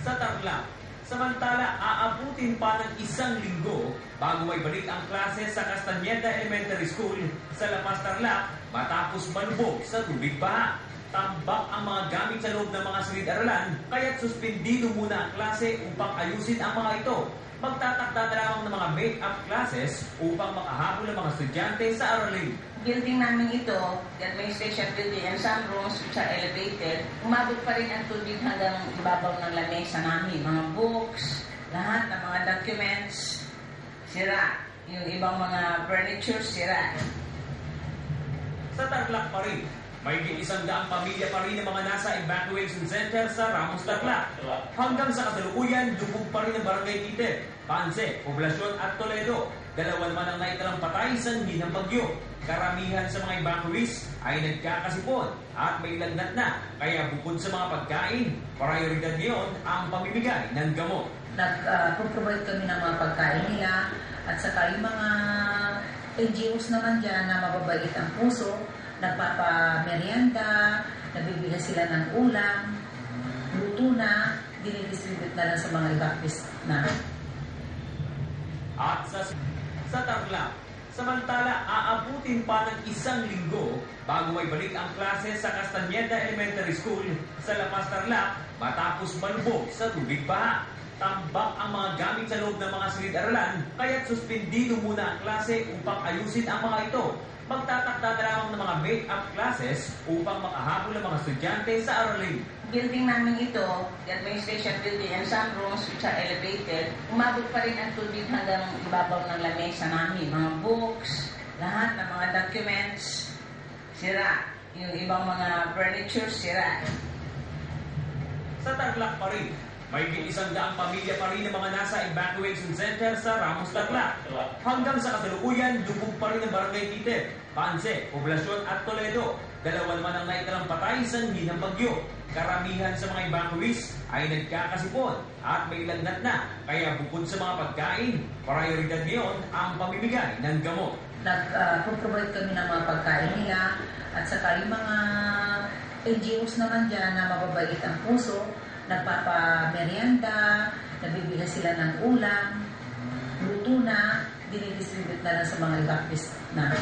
sa Tarlac. Samantala, aabutin pa ng 1 linggo bago may balik ang klase sa Castañeda Elementary School sa La Paz, Tarlac matapos malubog sa tubig baha. Tambak ang mga gamit sa loob ng mga silid-aralan kaya't suspindido muna ang klase upang ayusin ang mga ito. Magtatakda na lamang ng mga make-up classes upang makahabol ang mga estudyante sa aralin. Building namin ito, the administration building and some rooms which are elevated, umabot pa rin ang tubig hanggang ibabaw ng lamesa namin. Mga books, lahat ng mga documents, sira. Yung ibang mga furniture, sira. Sa Tarlac pa rin, may 100 pamilya pa rin ng mga nasa evacuation center sa Ramos, Tarlac. Hanggang sa kasalukuyan, lubog pa rin ang Barangay Tite, Panse, Poblacion at Toledo. Dalawa naman ang naitalang patay sa ng bagyo. Karamihan sa mga evacuees ay nagkakasipon at may lagnat na. Kaya bukod sa mga pagkain, prioridad ngayon ang pamimigay ng gamot. Nag-provide kami ng mga pagkain nila at saka yung mga NGOs naman dyan na mababait ang puso, nagpapamerienda, nabibigyan sila ng ulam, luto na, dinidistribute na lang sa mga evacuees na. At sa Tarlac, samantala aabutin pa ng 1 linggo bago may balik ang klase sa Castañeda Elementary School sa La Paz, Tarlac matapos malubog sa tubig baha. Tambak ang mga gamit sa loob ng mga silid-aralan kaya't suspindido muna ang klase upang ayusin ang mga ito. Magtatakda na lamang ng mga make-up classes upang makahabol ang mga estudyante sa aralin. Building namin ito, the administration building and some rooms which are elevated, umabot pa rin ang tubig hanggang ibabaw ng lamesa namin. Mga books, lahat ng mga documents, sira. Yung ibang mga furniture, sira. Sa Tarlac pa rin, may 100 pamilya pa rin ng mga nasa evacuation center sa Ramos, Tarlac. Hanggang sa kasalukuyan, lubog pa rin ang Barangay Tite, Panse, Poblacion at Toledo. Dalawa naman ang naitalang patay sa ng bagyo. Karamihan sa mga evacuees ay nagkakasipon at may lagnat na. Kaya bukod sa mga pagkain, prioridad ngayon ang pamimigay ng gamot. Nag-provide kami ng mga pagkain nila at saka yung mga NGOs naman dyan na mababait ang puso, nagpapamerienda, nabibigyan sila ng ulam, luto na, dinidistribute na lang sa mga evacuees na.